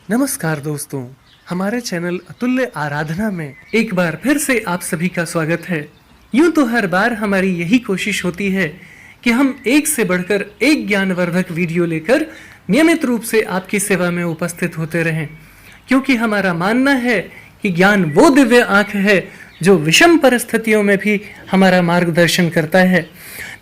नमस्कार दोस्तों, हमारे चैनल अतुल्य आराधना में एक बार फिर से आप सभी का स्वागत है। यूं तो हर बार हमारी यही कोशिश होती है कि हम एक से बढ़कर एक ज्ञानवर्धक वीडियो लेकर नियमित रूप से आपकी सेवा में उपस्थित होते रहें, क्योंकि हमारा मानना है कि ज्ञान वो दिव्य आंख है जो विषम परिस्थितियों में भी हमारा मार्गदर्शन करता है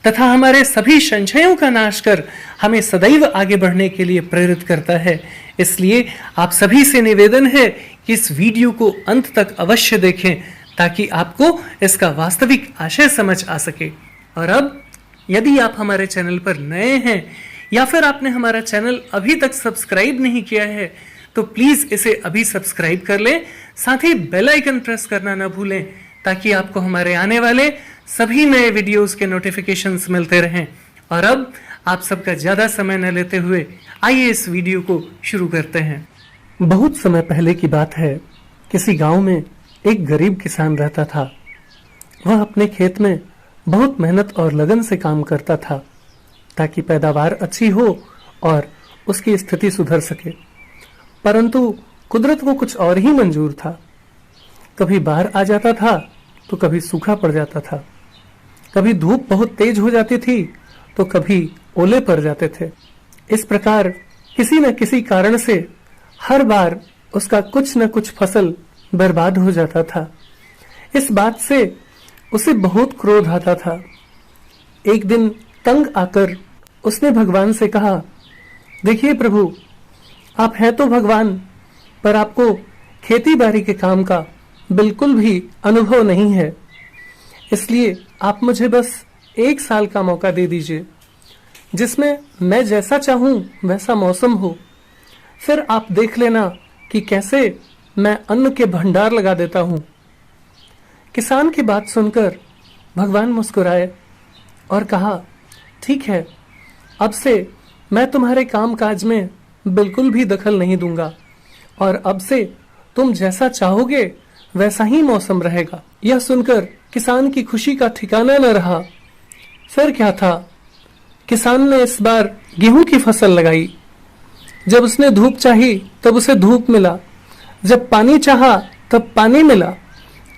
तथा हमारे सभी संशयों का नाश कर हमें सदैव आगे बढ़ने के लिए प्रेरित करता है। इसलिए आप सभी से निवेदन है कि इस वीडियो को अंत तक अवश्य देखें ताकि आपको इसका वास्तविक आशय समझ आ सके। और अब यदि आप हमारे चैनल पर नए हैं या फिर आपने हमारा चैनल अभी तक सब्सक्राइब नहीं किया है तो प्लीज इसे अभी सब्सक्राइब कर लें, साथ ही बेल आइकन प्रेस करना न भूलें ताकि आपको हमारे आने वाले सभी नए वीडियोस के नोटिफिकेशंस मिलते रहें। और अब आप सबका ज्यादा समय न लेते हुए आइए इस वीडियो को शुरू करते हैं। बहुत समय पहले की बात है, किसी गांव में एक गरीब किसान रहता था। वह अपने खेत में बहुत मेहनत और लगन से काम करता था ताकि पैदावार अच्छी हो और उसकी स्थिति सुधर सके, परंतु कुदरत को कुछ और ही मंजूर था। कभी बाढ़ आ जाता था तो कभी सूखा पड़ जाता था, कभी धूप बहुत तेज हो जाती थी तो कभी ओले पड़ जाते थे। इस प्रकार किसी न किसी कारण से हर बार उसका कुछ न कुछ फसल बर्बाद हो जाता था। इस बात से उसे बहुत क्रोध आता था। एक दिन तंग आकर उसने भगवान से कहा, देखिए प्रभु, आप हैं तो भगवान, पर आपको खेती बाड़ी के काम का बिल्कुल भी अनुभव नहीं है, इसलिए आप मुझे बस 1 साल का मौका दे दीजिए जिसमें मैं जैसा चाहूं वैसा मौसम हो। फिर आप देख लेना कि कैसे मैं अन्न के भंडार लगा देता हूं। किसान की बात सुनकर भगवान मुस्कुराए और कहा, ठीक है, अब से मैं तुम्हारे काम काज में बिल्कुल भी दखल नहीं दूंगा और अब से तुम जैसा चाहोगे वैसा ही मौसम रहेगा। यह सुनकर किसान की खुशी का ठिकाना न रहा। फिर क्या था, किसान ने इस बार गेहूं की फसल लगाई। जब उसने धूप चाही तब उसे धूप मिला, जब पानी चाहा तब पानी मिला।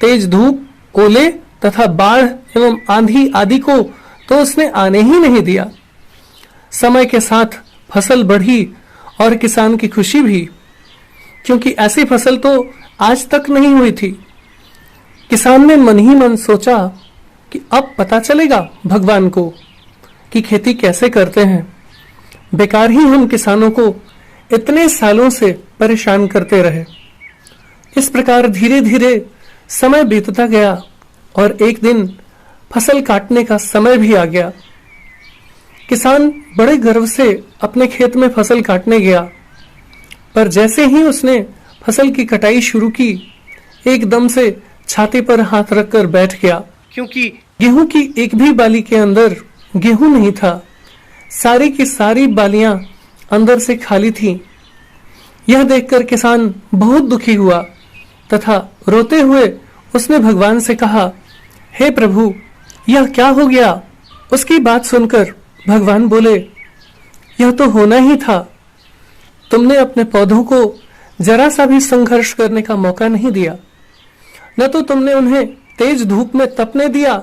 तेज धूप, ओले तथा बाढ़ एवं आंधी आदि को तो उसने आने ही नहीं दिया। समय के साथ फसल बढ़ी और किसान की खुशी भी, क्योंकि ऐसी फसल तो आज तक नहीं हुई थी। किसान ने मन ही मन सोचा कि अब पता चलेगा भगवान को कि खेती कैसे करते हैं। बेकार ही हम किसानों को इतने सालों से परेशान करते रहे। इस प्रकार धीरे धीरे समय बीतता गया और एक दिन फसल काटने का समय भी आ गया। किसान बड़े गर्व से अपने खेत में फसल काटने गया, पर जैसे ही उसने फसल की कटाई शुरू की, एकदम से छाती पर हाथ रखकर बैठ गया, क्योंकि गेहूं की एक भी बाली के अंदर गेहूं नहीं था। सारी की सारी बालियां अंदर से खाली थीं। यह देखकर किसान बहुत दुखी हुआ तथा रोते हुए उसने भगवान से कहा, हे प्रभु, यह क्या हो गया? उसकी बात सुनकर भगवान बोले, यह तो होना ही था। तुमने अपने पौधों को जरा सा भी संघर्ष करने का मौका नहीं दिया। न तो तुमने उन्हें तेज धूप में तपने दिया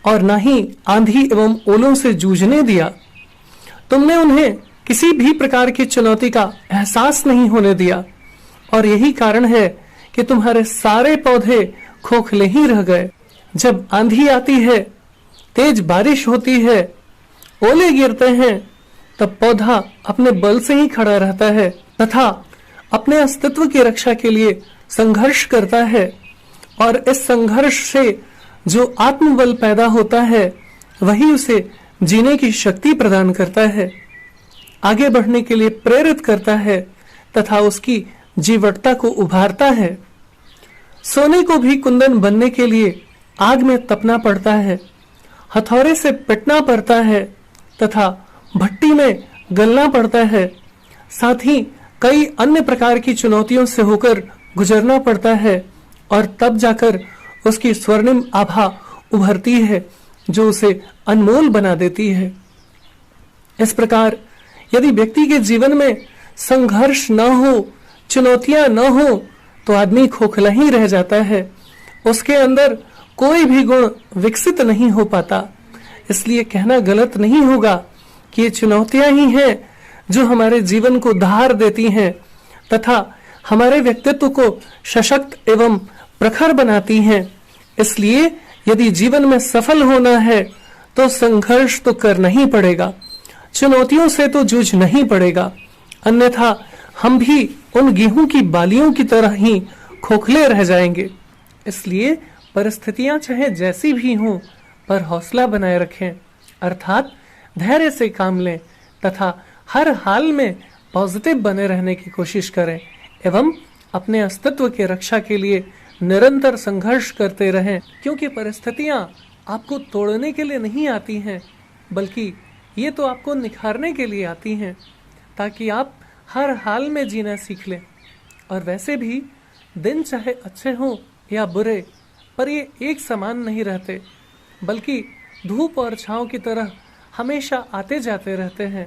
और न ही आंधी एवं ओलों से जूझने दिया। तुमने उन्हें किसी भी प्रकार की चुनौती का एहसास नहीं होने दिया और यही कारण है कि तुम्हारे सारे पौधे खोखले ही रह गए। जब आंधी आती है, तेज बारिश होती है, ओले गिरते हैं, तब पौधा अपने बल से ही खड़ा रहता है तथा अपने अस्तित्व की रक्षा के लिए संघर्ष करता है और इस संघर्ष से जो आत्मबल पैदा होता है वही उसे जीने की शक्ति प्रदान करता है, आगे बढ़ने के लिए प्रेरित करता है तथा उसकी जीवटता को उभारता है। सोने को भी कुंदन बनने के लिए आग में तपना पड़ता है, हथौड़े से पिटना पड़ता है तथा भट्टी में गलना पड़ता है। साथ ही कई अन्य प्रकार की चुनौतियों से होकर गुजरना पड़ता है और तब जाकर उसकी स्वर्णिम आभा उभरती है जो उसे अनमोल बना देती है। इस प्रकार यदि व्यक्ति के जीवन में संघर्ष न हो, चुनौतियां न हो तो आदमी खोखला ही रह जाता है, उसके अंदर कोई भी गुण विकसित नहीं हो पाता। इसलिए कहना गलत नहीं होगा कि ये चुनौतियां ही हैं जो हमारे जीवन को धार देती हैं तथा हमारे व्यक्तित्व को सशक्त एवं प्रखर बनाती हैं। इसलिए यदि जीवन में सफल होना है तो संघर्ष तो करना ही पड़ेगा, चुनौतियों से तो जूझना ही पड़ेगा, अन्यथा हम भी उन गेहूं की बालियों की तरह ही खोखले रह जाएंगे। इसलिए परिस्थितियां चाहे जैसी भी हों पर हौसला बनाए रखें, अर्थात धैर्य से काम लें तथा हर हाल में पॉजिटिव बने रहने की कोशिश करें एवं अपने अस्तित्व के रक्षा के लिए निरंतर संघर्ष करते रहें, क्योंकि परिस्थितियां आपको तोड़ने के लिए नहीं आती हैं, बल्कि ये तो आपको निखारने के लिए आती हैं ताकि आप हर हाल में जीना सीख लें। और वैसे भी दिन चाहे अच्छे हों या बुरे, पर ये एक समान नहीं रहते, बल्कि धूप और छांव की तरह हमेशा आते जाते रहते हैं।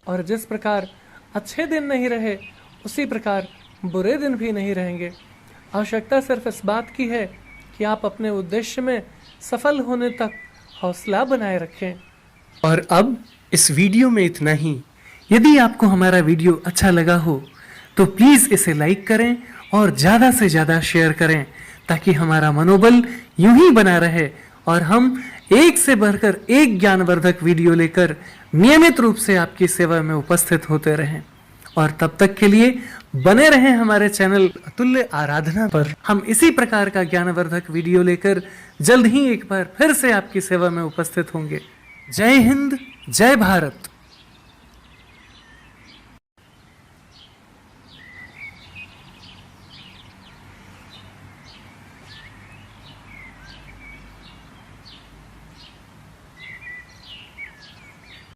और जिस प्रकार अच्छे दिन नहीं रहे, उसी प्रकार बुरे दिन भी नहीं रहेंगे। आवश्यकता सिर्फ इस बात की है कि आप अपने उद्देश्य में सफल होने तक हौसला बनाए रखें। और अब इस वीडियो में इतना ही। यदि आपको हमारा वीडियो अच्छा लगा हो तो प्लीज इसे लाइक करें और ज्यादा से ज्यादा शेयर करें, ताकि हमारा मनोबल यूं ही बना रहे और हम एक से बढ़कर एक ज्ञानवर्धक वीडियो लेकर नियमित रूप से आपकी सेवा में उपस्थित होते रहें। और तब तक के लिए बने रहें हमारे चैनल अतुल्य आराधना पर। हम इसी प्रकार का ज्ञानवर्धक वीडियो लेकर जल्द ही एक बार फिर से आपकी सेवा में उपस्थित होंगे। जय हिंद, जय भारत।